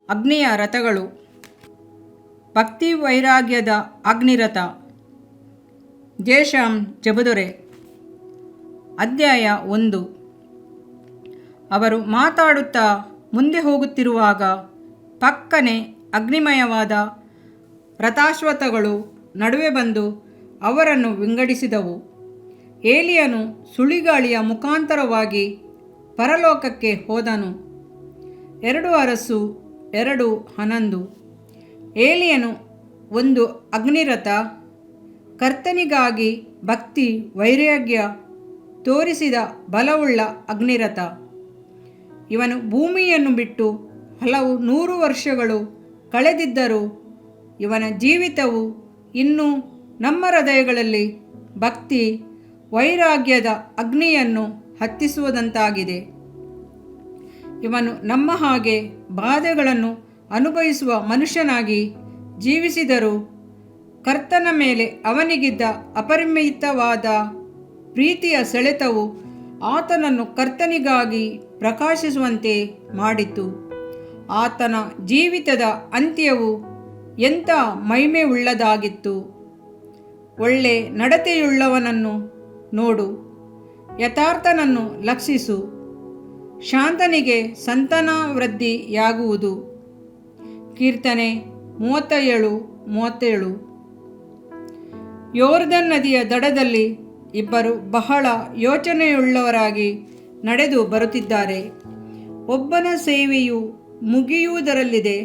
ಅಗ್ನಿಯ ರಥಗಳು. ಭಕ್ತಿ ವೈರಾಗ್ಯದ ಅಗ್ನಿರಥ. ಜಯಶ್ಯಾಮ್ ಜಬುದೊರೆ. ಅಧ್ಯಾಯ 1. ಅವರು ಮಾತಾಡುತ್ತಾ ಮುಂದೆ ಹೋಗುತ್ತಿರುವಾಗ ಪಕ್ಕನೆ ಅಗ್ನಿಮಯವಾದ ರಥಾಶ್ವತ್ಥಗಳು ನಡುವೆ ಬಂದು ಅವರನ್ನು ವಿಂಗಡಿಸಿದವು. ಏಲಿಯನು ಸುಳಿಗಾಳಿಯ ಮುಖಾಂತರವಾಗಿ ಪರಲೋಕಕ್ಕೆ ಹೋದನು. 2 ಅರಸು 2:11. ಏಲಿಯನು ಒಂದು ಅಗ್ನಿರಥ, ಕರ್ತನಿಗಾಗಿ ಭಕ್ತಿ ವೈರಾಗ್ಯ ತೋರಿಸಿದ ಬಲವುಳ್ಳ ಅಗ್ನಿರಥ. ಇವನು ಭೂಮಿಯನ್ನು ಬಿಟ್ಟು ಹಲವು 100 ವರ್ಷಗಳು ಕಳೆದಿದ್ದರೂ ಇವನ ಜೀವಿತವು ಇನ್ನೂ ನಮ್ಮ ಹೃದಯಗಳಲ್ಲಿ ಭಕ್ತಿ ವೈರಾಗ್ಯದ ಅಗ್ನಿಯನ್ನು ಹತ್ತಿಸುವುದಂತಾಗಿದೆ. ಇವನು ನಮ್ಮ ಹಾಗೆ ಬಾಧೆಗಳನ್ನು ಅನುಭವಿಸುವ ಮನುಷ್ಯನಾಗಿ ಜೀವಿಸಿದರೂ ಕರ್ತನ ಮೇಲೆ ಅವನಿಗಿದ್ದ ಅಪರಿಮಿತವಾದ ಪ್ರೀತಿಯ ಸೆಳೆತವು ಆತನನ್ನು ಕರ್ತನಿಗಾಗಿ ಪ್ರಕಾಶಿಸುವಂತೆ ಮಾಡಿತು. ಆತನ ಜೀವಿತದ ಅಂತ್ಯವು ಎಂಥ ಮಹಿಮೆ ಉಳ್ಳದಾಗಿತ್ತು. ಒಳ್ಳೆ ನಡತೆಯುಳ್ಳವನನ್ನು ನೋಡು, ಯಥಾರ್ಥನನ್ನು ಲಕ್ಷಿಸು, ಶಾಂತನಿಗೆ ಸಂತಾನವೃದ್ಧಿಯಾಗುವುದು. ಕೀರ್ತನೆ 37:37. ಯೋರ್ದನ್ ನದಿಯ ದಡದಲ್ಲಿ ಇಬ್ಬರು ಬಹಳ ಯೋಚನೆಯುಳ್ಳವರಾಗಿ ನಡೆದು ಬರುತ್ತಿದ್ದಾರೆ. ಒಬ್ಬನ ಸೇವೆಯು ಮುಗಿಯುವುದರಲ್ಲಿದೆ,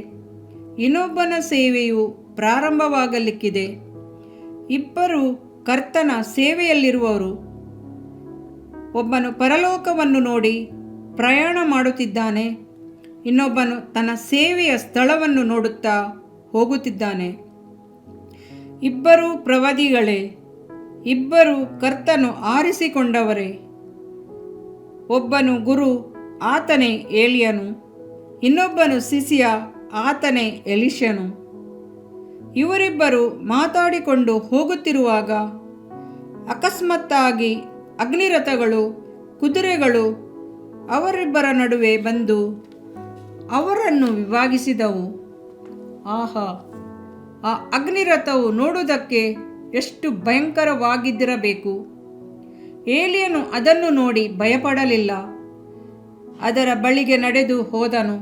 ಇನ್ನೊಬ್ಬನ ಸೇವೆಯು ಪ್ರಾರಂಭವಾಗಲಿಕ್ಕಿದೆ. ಇಬ್ಬರು ಕರ್ತನ ಸೇವೆಯಲ್ಲಿರುವವರು. ಒಬ್ಬನು ಪರಲೋಕವನ್ನು ನೋಡಿ ಪ್ರಯಾಣ ಮಾಡುತ್ತಿದ್ದಾನೆ, ಇನ್ನೊಬ್ಬನು ತನ್ನ ಸೇವೆಯ ಸ್ಥಳವನ್ನು ನೋಡುತ್ತಾ ಹೋಗುತ್ತಿದ್ದಾನೆ. ಇಬ್ಬರು ಪ್ರವಾದಿಗಳೇ, ಇಬ್ಬರು ಕರ್ತನು ಆರಿಸಿಕೊಂಡವರೇ. ಒಬ್ಬನು ಗುರು, ಆತನೇ ಏಲಿಯನು, ಇನ್ನೊಬ್ಬನು ಶಿಷ್ಯ, ಆತನೇ ಎಲೀಷನು. ಇವರಿಬ್ಬರು ಮಾತಾಡಿಕೊಂಡು ಹೋಗುತ್ತಿರುವಾಗ ಅಕಸ್ಮಾತ್ತಾಗಿ ಅಗ್ನಿರಥಗಳು, ಕುದುರೆಗಳು ಅವರಿಬ್ಬರ ನಡುವೆ ಬಂದು ಅವರನ್ನು ವಿಭಾಗಿಸಿದವು. ಆಹಾ, ಆ ಅಗ್ನಿರಥವು ನೋಡುವುದಕ್ಕೆ ಎಷ್ಟು ಭಯಂಕರವಾಗಿದ್ದಿರಬೇಕು. ಏಲಿಯನು ಅದನ್ನು ನೋಡಿ ಭಯಪಡಲಿಲ್ಲ, ಅದರ ಬಳಿಗೆ ನಡೆದು ಹೋದನು.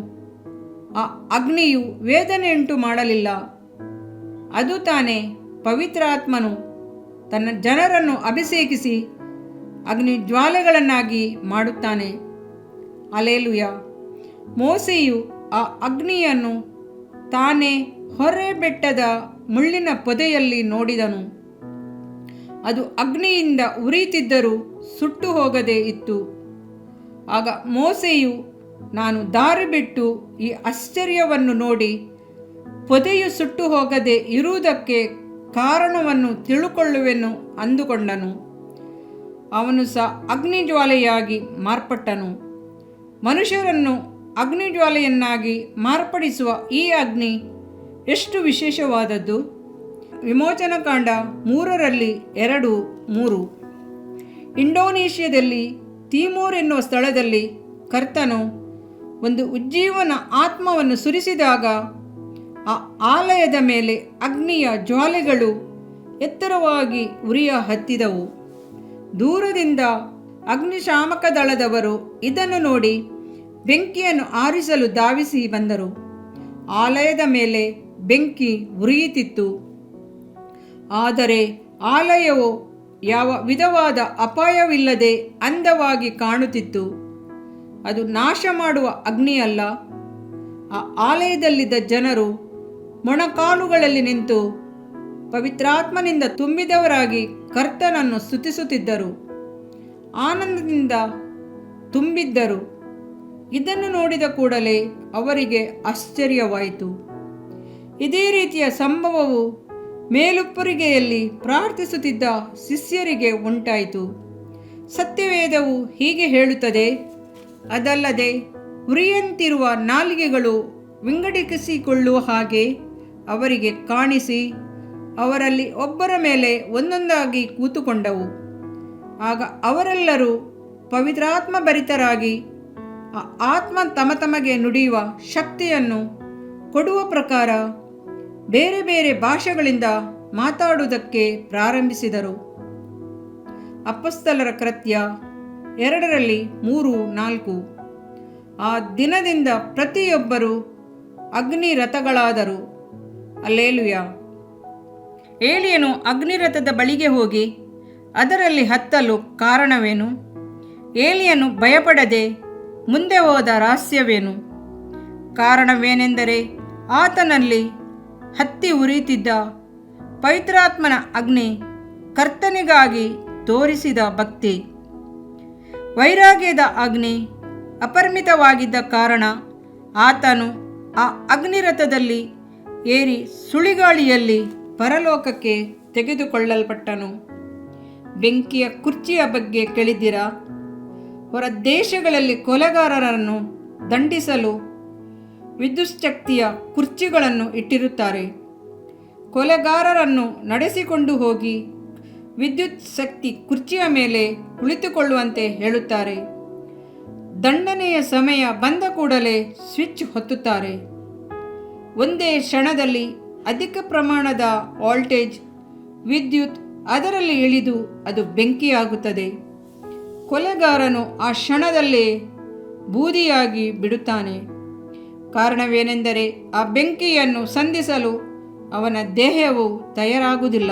ಆ ಅಗ್ನಿಯು ವೇದನೆಯುಂಟು ಮಾಡಲಿಲ್ಲ. ಅದು ತಾನೇ ಪವಿತ್ರಾತ್ಮನು ತನ್ನ ಜನರನ್ನು ಅಭಿಷೇಕಿಸಿ ಅಗ್ನಿ ಜ್ವಾಲೆಗಳನ್ನಾಗಿ ಮಾಡುತ್ತಾನೆ. ಅಲ್ಲೇಲುಯ. ಮೋಶೆಯು ಆ ಅಗ್ನಿಯನ್ನು ತಾನೇ ಹೊರೆ ಬೆಟ್ಟದ ಮುಳ್ಳಿನ ಪೊದೆಯಲ್ಲಿ ನೋಡಿದನು. ಅದು ಅಗ್ನಿಯಿಂದ ಉರಿಯುತ್ತಿದ್ದರೂ ಸುಟ್ಟು ಹೋಗದೇ ಇತ್ತು. ಆಗ ಮೋಶೆಯು, ನಾನು ದಾರಿ ಬಿಟ್ಟು ಈ ಆಶ್ಚರ್ಯವನ್ನು ನೋಡಿ ಪೊದೆಯು ಸುಟ್ಟು ಹೋಗದೆ ಇರುವುದಕ್ಕೆ ಕಾರಣವನ್ನು ತಿಳುಕೊಳ್ಳುವೆನು ಅಂದುಕೊಂಡನು. ಅವನು ಸಹ ಅಗ್ನಿಜ್ವಾಲೆಯಾಗಿ ಮಾರ್ಪಟ್ಟನು. ಮನುಷ್ಯರನ್ನು ಅಗ್ನಿಜ್ವಾಲೆಯನ್ನಾಗಿ ಮಾರ್ಪಡಿಸುವ ಈ ಅಗ್ನಿ ಎಷ್ಟು ವಿಶೇಷವಾದದ್ದು. ವಿಮೋಚನಕಾಂಡ 3:2-3. ಇಂಡೋನೇಷ್ಯಾದಲ್ಲಿ ತೀಮೋರ್ ಎನ್ನುವ ಸ್ಥಳದಲ್ಲಿ ಕರ್ತನು ಒಂದು ಉಜ್ಜೀವನ ಆತ್ಮವನ್ನು ಸುರಿಸಿದಾಗ ಆ ಆಲಯದ ಮೇಲೆ ಅಗ್ನಿಯ ಜ್ವಾಲೆಗಳು ಎತ್ತರವಾಗಿ ಉರಿಯ ಹತ್ತಿದವು. ದೂರದಿಂದ ಅಗ್ನಿಶಾಮಕ ದಳದವರು ಇದನ್ನು ನೋಡಿ ಬೆಂಕಿಯನ್ನು ಆರಿಸಲು ಧಾವಿಸಿ ಬಂದರು. ಆಲಯದ ಮೇಲೆ ಬೆಂಕಿ ಉರಿಯುತ್ತಿತ್ತು, ಆದರೆ ಆಲಯವು ಯಾವ ವಿಧವಾದ ಅಪಾಯವಿಲ್ಲದೆ ಅಂದವಾಗಿ ಕಾಣುತ್ತಿತ್ತು. ಅದು ನಾಶ ಮಾಡುವ ಅಗ್ನಿಯಲ್ಲ. ಆ ಆಲಯದಲ್ಲಿದ್ದ ಜನರು ಮೊಣಕಾಲುಗಳಲ್ಲಿ ನಿಂತು ಪವಿತ್ರಾತ್ಮನಿಂದ ತುಂಬಿದವರಾಗಿ ಕರ್ತನನ್ನು ಸ್ತುತಿಸುತ್ತಿದ್ದರು, ಆನಂದದಿಂದ ತುಂಬಿದ್ದರು. ಇದನ್ನು ನೋಡಿದ ಕೂಡಲೇ ಅವರಿಗೆ ಆಶ್ಚರ್ಯವಾಯಿತು. ಇದೇ ರೀತಿಯ ಸಂಭವವು ಮೇಲುಪ್ಪರಿಗೆಯಲ್ಲಿ ಪ್ರಾರ್ಥಿಸುತ್ತಿದ್ದ ಶಿಷ್ಯರಿಗೆ ಉಂಟಾಯಿತು. ಸತ್ಯವೇದವು ಹೀಗೆ ಹೇಳುತ್ತದೆ, ಅದಲ್ಲದೆ ಉರಿಯಂತಿರುವ ನಾಲಿಗೆಗಳು ವಿಂಗಡಿಸಿಕೊಳ್ಳುವ ಹಾಗೆ ಅವರಿಗೆ ಕಾಣಿಸಿ ಅವರಲ್ಲಿ ಒಬ್ಬರ ಮೇಲೆ ಒಂದೊಂದಾಗಿ ಕೂತುಕೊಂಡವು. ಆಗ ಅವರೆಲ್ಲರೂ ಪವಿತ್ರಾತ್ಮ ಭರಿತರಾಗಿ ಆ ಆತ್ಮ ತಮಗೆ ನುಡಿಯುವ ಶಕ್ತಿಯನ್ನು ಕೊಡುವ ಪ್ರಕಾರ ಬೇರೆ ಬೇರೆ ಭಾಷೆಗಳಿಂದ ಮಾತಾಡುವುದಕ್ಕೆ ಪ್ರಾರಂಭಿಸಿದರು. ಅಪೊಸ್ತಲರ ಕೃತ್ಯ 2:3-4. ಆ ದಿನದಿಂದ ಪ್ರತಿಯೊಬ್ಬರು ಅಗ್ನಿರಥಗಳಾದರು. ಹಲ್ಲೆಲೂಯ. ಏಲಿಯನು ಅಗ್ನಿರಥದ ಬಳಿಗೆ ಹೋಗಿ ಅದರಲ್ಲಿ ಹತ್ತಲು ಕಾರಣವೇನು? ಏಲಿಯನು ಭಯಪಡದೆ ಮುಂದೆ ಹೋದ ರಹಸ್ಯವೇನು? ಕಾರಣವೇನೆಂದರೆ ಆತನಲ್ಲಿ ಹತ್ತಿ ಉರಿಯುತ್ತಿದ್ದ ಪವಿತ್ರಾತ್ಮನ ಅಗ್ನಿ, ಕರ್ತನಿಗಾಗಿ ತೋರಿಸಿದ ಭಕ್ತಿ. ವೈರಾಗ್ಯದ ಅಗ್ನಿ ಅಪರಿಮಿತವಾಗಿದ್ದ ಕಾರಣ ಆತನು ಆ ಅಗ್ನಿರಥದಲ್ಲಿ ಏರಿ ಸುಳಿಗಾಳಿಯಲ್ಲಿ ಪರಲೋಕಕ್ಕೆ ತೆಗೆದುಕೊಳ್ಳಲ್ಪಟ್ಟನು. ಬೆಂಕಿಯ ಕುರ್ಚಿಯ ಬಗ್ಗೆ ಕೇಳಿದ್ದೀರಾ? ಹೊರ ದೇಶಗಳಲ್ಲಿ ಕೊಲೆಗಾರರನ್ನು ದಂಡಿಸಲು ವಿದ್ಯುಚ್ಛಕ್ತಿಯ ಕುರ್ಚಿಗಳನ್ನು ಇಟ್ಟಿರುತ್ತಾರೆ. ಕೊಲೆಗಾರರನ್ನು ನಡೆಸಿಕೊಂಡು ಹೋಗಿ ವಿದ್ಯುತ್ ಶಕ್ತಿ ಕುರ್ಚಿಯ ಮೇಲೆ ಕುಳಿತುಕೊಳ್ಳುವಂತೆ ಹೇಳುತ್ತಾರೆ. ದಂಡನೆಯ ಸಮಯ ಬಂದ ಕೂಡಲೇ ಸ್ವಿಚ್ ಒತ್ತುತ್ತಾರೆ. ಒಂದೇ ಕ್ಷಣದಲ್ಲಿ ಅಧಿಕ ಪ್ರಮಾಣದ ವೋಲ್ಟೇಜ್, ವಿದ್ಯುತ್ ಅದರಲ್ಲಿ ಇಳಿದು ಅದು ಬೆಂಕಿಯಾಗುತ್ತದೆ. ಕೊಲೆಗಾರನು ಆ ಕ್ಷಣದಲ್ಲೇ ಬೂದಿಯಾಗಿ ಬಿಡುತ್ತಾನೆ. ಕಾರಣವೇನೆಂದರೆ ಆ ಬೆಂಕಿಯನ್ನು ಸಂಧಿಸಲು ಅವನ ದೇಹವು ತಯಾರಾಗುವುದಿಲ್ಲ.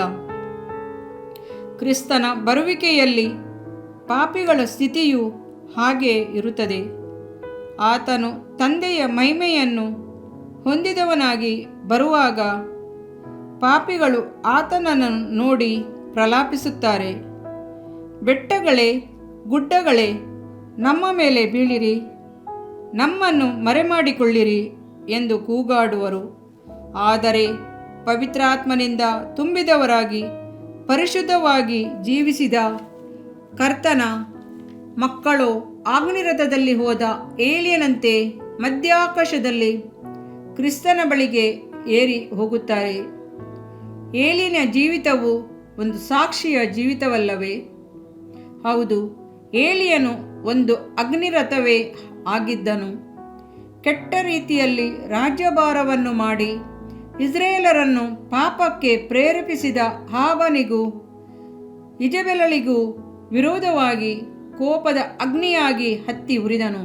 ಕ್ರಿಸ್ತನ ಬರುವಿಕೆಯಲ್ಲಿ ಪಾಪಿಗಳ ಸ್ಥಿತಿಯು ಹಾಗೆ ಇರುತ್ತದೆ. ಆತನು ತಂದೆಯ ಮಹಿಮೆಯನ್ನು ಹೊಂದಿದವನಾಗಿ ಬರುವಾಗ ಪಾಪಿಗಳು ಆತನನ್ನು ನೋಡಿ ಪ್ರಲಾಪಿಸುತ್ತಾರೆ. ಬೆಟ್ಟಗಳೇ, ಗುಡ್ಡಗಳೇ, ನಮ್ಮ ಮೇಲೆ ಬೀಳಿರಿ, ನಮ್ಮನ್ನು ಮರೆಮಾಡಿಕೊಳ್ಳಿರಿ ಎಂದು ಕೂಗಾಡುವರು. ಆದರೆ ಪವಿತ್ರಾತ್ಮನಿಂದ ತುಂಬಿದವರಾಗಿ ಪರಿಶುದ್ಧವಾಗಿ ಜೀವಿಸಿದ ಕರ್ತನ ಮಕ್ಕಳು ಅಗ್ನಿರಥದಲ್ಲಿ ಹೋದ ಏಲಿಯನಂತೆ ಮಧ್ಯಾಕಾಶದಲ್ಲಿ ಕ್ರಿಸ್ತನ ಬಳಿಗೆ ಏರಿ ಹೋಗುತ್ತಾರೆ. ಏಲಿಯನ ಜೀವಿತವು ಒಂದು ಸಾಕ್ಷಿಯ ಜೀವಿತವಲ್ಲವೇ? ಹೌದು, ಏಲಿಯನು ಒಂದು ಅಗ್ನಿರಥವೇ ಆಗಿದ್ದನು. ಕೆಟ್ಟ ರೀತಿಯಲ್ಲಿ ರಾಜ್ಯಭಾರವನ್ನು ಮಾಡಿ ಇಸ್ರೇಲರನ್ನು ಪಾಪಕ್ಕೆ ಪ್ರೇರೇಪಿಸಿದ ಹಾಬನಿಗೂ ಇಜೆಬೆಲಳಿಗೂ ವಿರೋಧವಾಗಿ ಕೋಪದ ಅಗ್ನಿಯಾಗಿ ಹತ್ತಿ ಉರಿದನು.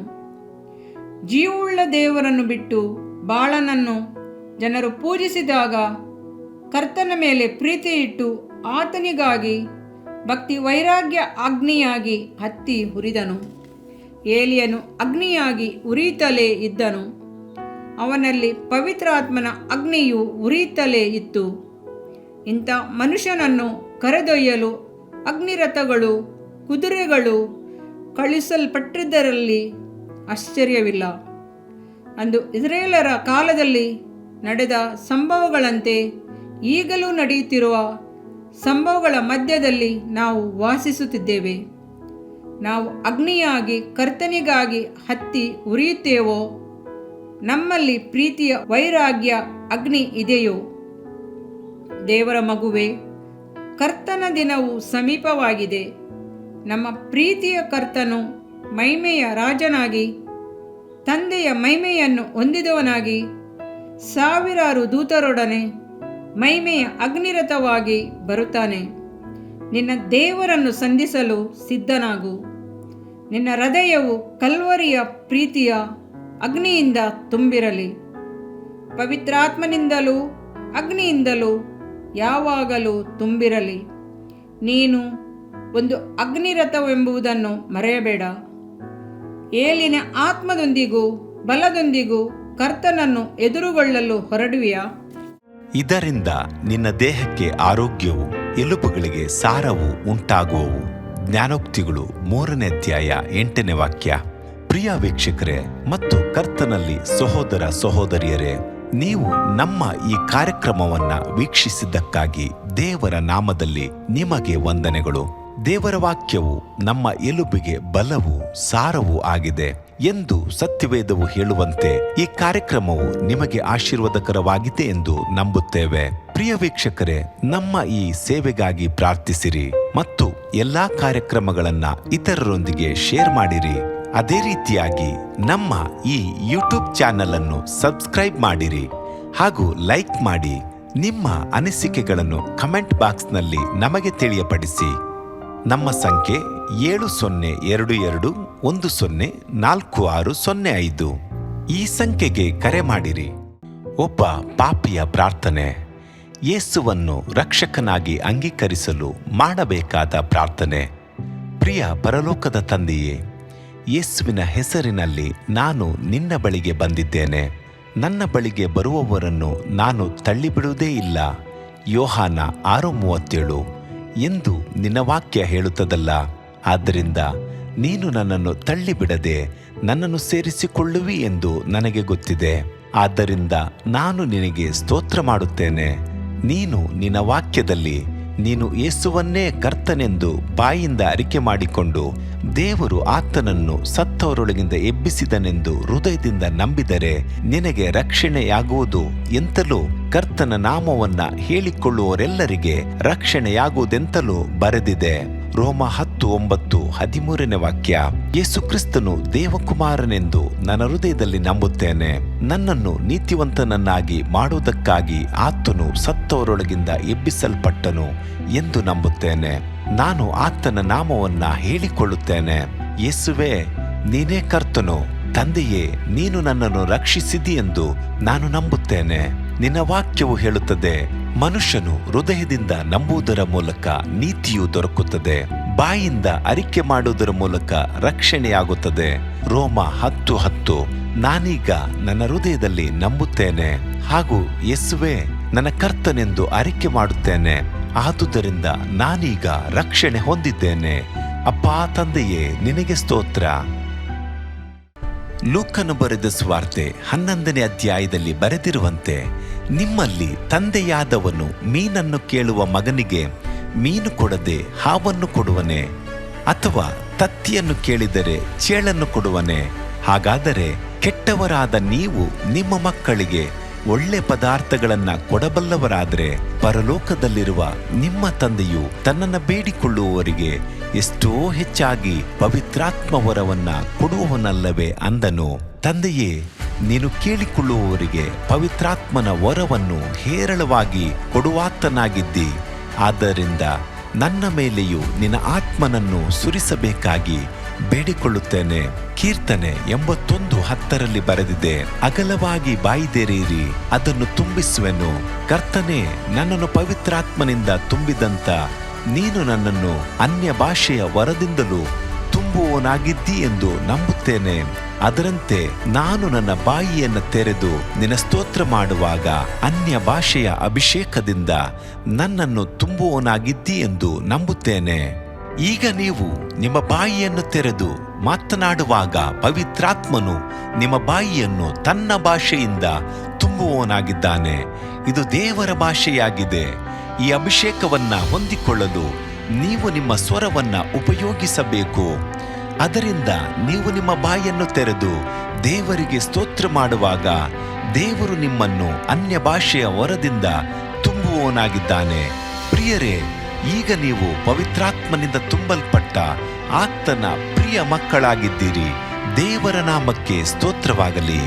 ಜೀವವುಳ್ಳ ದೇವರನ್ನು ಬಿಟ್ಟು ಬಾಳನನ್ನು ಜನರು ಪೂಜಿಸಿದಾಗ ಕರ್ತನ ಮೇಲೆ ಪ್ರೀತಿ ಇಟ್ಟು ಆತನಿಗಾಗಿ ಭಕ್ತಿ ವೈರಾಗ್ಯ ಅಗ್ನಿಯಾಗಿ ಹತ್ತಿ ಉರಿದನು. ಏಲಿಯನು ಅಗ್ನಿಯಾಗಿ ಉರಿಯುತ್ತಲೇ ಇದ್ದನು. ಅವನಲ್ಲಿ ಪವಿತ್ರಾತ್ಮನ ಅಗ್ನಿಯು ಉರಿಯುತ್ತಲೇ ಇತ್ತು. ಇಂಥ ಮನುಷ್ಯನನ್ನು ಕರೆದೊಯ್ಯಲು ಅಗ್ನಿರಥಗಳು, ಕುದುರೆಗಳು ಕಳುಹಿಸಲ್ಪಟ್ಟಿದ್ದರಲ್ಲಿ ಆಶ್ಚರ್ಯವಿಲ್ಲ. ಅಂದು ಇಸ್ರೇಲರ ಕಾಲದಲ್ಲಿ ನಡೆದ ಸಂಭವಗಳಂತೆ ಈಗಲೂ ನಡೆಯುತ್ತಿರುವ ಸಂಭವಗಳ ಮಧ್ಯದಲ್ಲಿ ನಾವು ವಾಸಿಸುತ್ತಿದ್ದೇವೆ. ನಾವು ಅಗ್ನಿಯಾಗಿ ಕರ್ತನಿಗಾಗಿ ಹತ್ತಿ ಉರಿಯುತ್ತೇವೋ? ನಮ್ಮಲ್ಲಿ ಪ್ರೀತಿಯ ವೈರಾಗ್ಯ ಅಗ್ನಿ ಇದೆಯೋ? ದೇವರ ಮಗುವೆ, ಕರ್ತನ ದಿನವು ಸಮೀಪವಾಗಿದೆ. ನಮ್ಮ ಪ್ರೀತಿಯ ಕರ್ತನು ಮಹಿಮೆಯ ರಾಜನಾಗಿ, ತಂದೆಯ ಮಹಿಮೆಯನ್ನು ಹೊಂದಿದವನಾಗಿ, ಸಾವಿರಾರು ದೂತರೊಡನೆ ಮಹಿಮೆಯ ಅಗ್ನಿರಥವಾಗಿ ಬರುತ್ತಾನೆ. ನಿನ್ನ ದೇವರನ್ನು ಸಂಧಿಸಲು ಸಿದ್ಧನಾಗು. ನಿನ್ನ ಹೃದಯವು ಕಲ್ವರಿಯ ಪ್ರೀತಿಯ ಅಗ್ನಿಯಿಂದ ತುಂಬಿರಲಿ. ಪವಿತ್ರಾತ್ಮನಿಂದಲೂ ಅಗ್ನಿಯಿಂದಲೂ ಯಾವಾಗಲೂ ತುಂಬಿರಲಿ. ನೀನು ಒಂದು ಅಗ್ನಿರಥವೆಂಬುದನ್ನು ಮರೆಯಬೇಡ. ಏಲಿನ ಆತ್ಮದೊಂದಿಗೂ ಬಲದೊಂದಿಗೂ ಕರ್ತನನ್ನು ಎದುರುಗೊಳ್ಳಲು ಹೊರಡುವಿಯಾ? ಇದರಿಂದ ನಿನ್ನ ದೇಹಕ್ಕೆ ಆರೋಗ್ಯವು, ಎಲುಬುಗಳಿಗೆ ಸಾರವು ಉಂಟಾಗುವವು. ಜ್ಞಾನೋಕ್ತಿಗಳು 3ನೇ ಅಧ್ಯಾಯ 8ನೇ ವಾಕ್ಯ. ಪ್ರಿಯ ವೀಕ್ಷಕರೇ ಮತ್ತು ಕರ್ತನಲ್ಲಿ ಸಹೋದರ ಸಹೋದರಿಯರೇ, ನೀವು ನಮ್ಮ ಈ ಕಾರ್ಯಕ್ರಮವನ್ನ ವೀಕ್ಷಿಸಿದ್ದಕ್ಕಾಗಿ ದೇವರ ನಾಮದಲ್ಲಿ ನಿಮಗೆ ವಂದನೆಗಳು. ದೇವರ ವಾಕ್ಯವು ನಮ್ಮ ಎಲುಬಿಗೆ ಬಲವೂ ಸಾರವೂ ಆಗಿದೆ ಎಂದು ಸತ್ಯವೇದವು ಹೇಳುವಂತೆ ಈ ಕಾರ್ಯಕ್ರಮವು ನಿಮಗೆ ಆಶೀರ್ವಾದಕರವಾಗಿದೆ ಎಂದು ನಂಬುತ್ತೇವೆ. ಪ್ರಿಯ ವೀಕ್ಷಕರೇ, ನಮ್ಮ ಈ ಸೇವೆಗಾಗಿ ಪ್ರಾರ್ಥಿಸಿರಿ ಮತ್ತು ಎಲ್ಲಾ ಕಾರ್ಯಕ್ರಮಗಳನ್ನ ಇತರರೊಂದಿಗೆ ಶೇರ್ ಮಾಡಿರಿ. ಅದೇ ರೀತಿಯಾಗಿ ನಮ್ಮ ಈ ಯೂಟ್ಯೂಬ್ ಚಾನೆಲ್ ಅನ್ನು ಸಬ್ಸ್ಕ್ರೈಬ್ ಮಾಡಿರಿ. ಹಾಗೂ ಲೈಕ್ ಮಾಡಿ. ನಿಮ್ಮ ಅನಿಸಿಕೆಗಳನ್ನು ಕಮೆಂಟ್ ಬಾಕ್ಸ್ನಲ್ಲಿ ನಮಗೆ ತಿಳಿಯಪಡಿಸಿ. ನಮ್ಮ ಸಂಖ್ಯೆ 7022104605. ಈ ಸಂಖ್ಯೆಗೆ ಕರೆ ಮಾಡಿರಿ. ಒಬ್ಬ ಪಾಪಿಯ ಪ್ರಾರ್ಥನೆ. ಯೇಸುವನ್ನು ರಕ್ಷಕನಾಗಿ ಅಂಗೀಕರಿಸಲು ಮಾಡಬೇಕಾದ ಪ್ರಾರ್ಥನೆ. ಪ್ರಿಯ ಪರಲೋಕದ ತಂದೆಯೇ, ಯೇಸುವಿನ ಹೆಸರಿನಲ್ಲಿ ನಾನು ನಿನ್ನ ಬಳಿಗೆ ಬಂದಿದ್ದೇನೆ. ನನ್ನ ಬಳಿಗೆ ಬರುವವರನ್ನು ನಾನು ತಳ್ಳಿಬಿಡುವುದೇ ಇಲ್ಲ. ಯೋಹಾನ 6:37 ಎಂದು ನಿನ್ನ ವಾಕ್ಯ ಹೇಳುತ್ತದಲ್ಲ. ಆದ್ದರಿಂದ ನೀನು ನನ್ನನ್ನು ತಳ್ಳಿಬಿಡದೆ ನನ್ನನ್ನು ಸೇರಿಸಿಕೊಳ್ಳುವಿ ಎಂದು ನನಗೆ ಗೊತ್ತಿದೆ. ಆದ್ದರಿಂದ ನಾನು ನಿನಗೆ ಸ್ತೋತ್ರ ಮಾಡುತ್ತೇನೆ. ನೀನು ನಿನ್ನ ವಾಕ್ಯದಲ್ಲಿ ನೀನು ಯೇಸುವನ್ನೇ ಕರ್ತನೆಂದು ಬಾಯಿಂದ ಅರಿಕೆ ಮಾಡಿಕೊಂಡು ದೇವರು ಆತನನ್ನು ಸತ್ತವರೊಳಗಿಂದ ಎಬ್ಬಿಸಿದನೆಂದು ಹೃದಯದಿಂದ ನಂಬಿದರೆ ನಿನಗೆ ರಕ್ಷಣೆಯಾಗುವುದು ಎಂತಲೂ ಕರ್ತನ ನಾಮವನ್ನ ಹೇಳಿಕೊಳ್ಳುವವರೆಲ್ಲರಿಗೆ ರಕ್ಷಣೆಯಾಗುವುದೆಂತಲೂ ಬರೆದಿದೆ. ರೋಮ 10:9-13 ವಾಕ್ಯ. ಯೇಸು ಕ್ರಿಸ್ತನು ದೇವಕುಮಾರನೆಂದು ನನ್ನ ಹೃದಯದಲ್ಲಿ ನಂಬುತ್ತೇನೆ. ನನ್ನನ್ನು ನೀತಿವಂತನನ್ನಾಗಿ ಮಾಡುವುದಕ್ಕಾಗಿ ಆತನು ಸತ್ತವರೊಳಗಿಂದ ಎಬ್ಬಿಸಲ್ಪಟ್ಟನು ಎಂದು ನಂಬುತ್ತೇನೆ. ನಾನು ಆತನ ನಾಮವನ್ನ ಹೇಳಿಕೊಳ್ಳುತ್ತೇನೆ. ಯೇಸುವೇ, ನೀನೇ ಕರ್ತನು. ತಂದೆಯೇ, ನೀನು ನನ್ನನ್ನು ರಕ್ಷಿಸಿದಿ ಎಂದು ನಾನು ನಂಬುತ್ತೇನೆ. ನಿನ್ನ ವಾಕ್ಯವು ಹೇಳುತ್ತದೆ, ಮನುಷ್ಯನು ಹೃದಯದಿಂದ ನಂಬುವುದರ ಮೂಲಕ ನೀತಿಯು ದೊರಕುತ್ತದೆ, ಬಾಯಿಂದ ಅರಿಕೆ ಮಾಡುವುದರ ಮೂಲಕ ರಕ್ಷಣೆಯಾಗುತ್ತದೆ. ರೋಮ 10:10. ನಾನೀಗ ನನ್ನ ಹೃದಯದಲ್ಲಿ ನಂಬುತ್ತೇನೆ ಹಾಗೂ ಯೇಸುವೇ ನನ್ನ ಕರ್ತನೆಂದು ಅರಿಕೆ ಮಾಡುತ್ತೇನೆ. ಆದುದರಿಂದ ನಾನೀಗ ರಕ್ಷಣೆ ಹೊಂದಿದ್ದೇನೆ. ಅಪ್ಪಾ ತಂದೆಯೇ, ನಿನಗೆ ಸ್ತೋತ್ರ. ಲೂಕನು ಬರೆದ ಸುವಾರ್ತೆ 11ನೇ ಅಧ್ಯಾಯದಲ್ಲಿ ಬರೆದಿರುವಂತೆ, ನಿಮ್ಮಲ್ಲಿ ತಂದೆಯಾದವನು ಮೀನನ್ನು ಕೇಳುವ ಮಗನಿಗೆ ಮೀನು ಕೊಡದೆ ಹಾವನ್ನು ಕೊಡುವನೆ? ಅಥವಾ ತತ್ತಿಯನ್ನು ಕೇಳಿದರೆ ಚೇಳನ್ನು ಕೊಡುವನೆ? ಹಾಗಾದರೆ ಕೆಟ್ಟವರಾದ ನೀವು ನಿಮ್ಮ ಮಕ್ಕಳಿಗೆ ಒಳ್ಳೆ ಪದಾರ್ಥಗಳನ್ನ ಕೊಡಬಲ್ಲವರಾದರೆ ಪರಲೋಕದಲ್ಲಿರುವ ನಿಮ್ಮ ತಂದೆಯು ತನ್ನನ್ನು ಬೇಡಿಕೊಳ್ಳುವವರಿಗೆ ಎಷ್ಟೋ ಹೆಚ್ಚಾಗಿ ಪವಿತ್ರಾತ್ಮ ವರವನ್ನ ಕೊಡುವವನಲ್ಲವೇ ಅಂದನು. ತಂದೆಯೇ, ನೀನು ಕೇಳಿಕೊಳ್ಳುವವರಿಗೆ ಪವಿತ್ರಾತ್ಮನ ವರವನ್ನು ಹೇರಳವಾಗಿ ಕೊಡುವಾತನಾಗಿದ್ದಿ. ಆದ್ದರಿಂದ ನನ್ನ ಮೇಲೆಯೂ ನಿನ್ನ ಆತ್ಮನನ್ನು ಸುರಿಸಬೇಕಾಗಿ ಬೇಡಿಕೊಳ್ಳುತ್ತೇನೆ. ಕೀರ್ತನೆ 81:10 ಬರೆದಿದೆ, ಅಗಲವಾಗಿ ಬಾಯಿದೆರೆಯಿರಿ, ಅದನ್ನು ತುಂಬಿಸುವೆನು. ಕರ್ತನೇ, ನನ್ನನ್ನು ಪವಿತ್ರಾತ್ಮನಿಂದ ತುಂಬಿದಂತ ನೀನು ನನ್ನನ್ನು ಅನ್ಯ ಭಾಷೆಯ ವರದಿಂದಲೂ ತುಂಬುವವನಾಗಿದ್ದಿ ಎಂದು ನಂಬುತ್ತೇನೆ. ಅದರಂತೆ ನಾನು ನನ್ನ ಬಾಯಿಯನ್ನು ತೆರೆದು ನಿನ್ನ ಸ್ತೋತ್ರ ಮಾಡುವಾಗ ಅನ್ಯ ಭಾಷೆಯ ಅಭಿಷೇಕದಿಂದ ನನ್ನನ್ನು ತುಂಬುವವನಾಗಿದ್ದಿ ಎಂದು ನಂಬುತ್ತೇನೆ. ಈಗ ನೀವು ನಿಮ್ಮ ಬಾಯಿಯನ್ನು ತೆರೆದು ಮಾತನಾಡುವಾಗ ಪವಿತ್ರಾತ್ಮನು ನಿಮ್ಮ ಬಾಯಿಯನ್ನು ತನ್ನ ಭಾಷೆಯಿಂದ ತುಂಬುವವನಾಗಿದ್ದಾನೆ. ಇದು ದೇವರ ಭಾಷೆಯಾಗಿದೆ. ಈ ಅಭಿಷೇಕವನ್ನ ಹೊಂದಿಕೊಳ್ಳಲು ನೀವು ನಿಮ್ಮ ಸ್ವರವನ್ನ ಉಪಯೋಗಿಸಬೇಕು. ಅದರಿಂದ ನೀವು ನಿಮ್ಮ ಬಾಯನ್ನು ತೆರೆದು ದೇವರಿಗೆ ಸ್ತೋತ್ರ ಮಾಡುವಾಗ ದೇವರು ನಿಮ್ಮನ್ನು ಅನ್ಯ ಭಾಷೆಯ ವರದಿಂದ ತುಂಬುವವನಾಗಿದ್ದಾನೆ. ಪ್ರಿಯರೇ, ಈಗ ನೀವು ಪವಿತ್ರಾತ್ಮನಿಂದ ತುಂಬಲ್ಪಟ್ಟ ಆತನ ಪ್ರಿಯ ಮಕ್ಕಳಾಗಿದ್ದೀರಿ. ದೇವರ ನಾಮಕ್ಕೆ ಸ್ತೋತ್ರವಾಗಲಿ.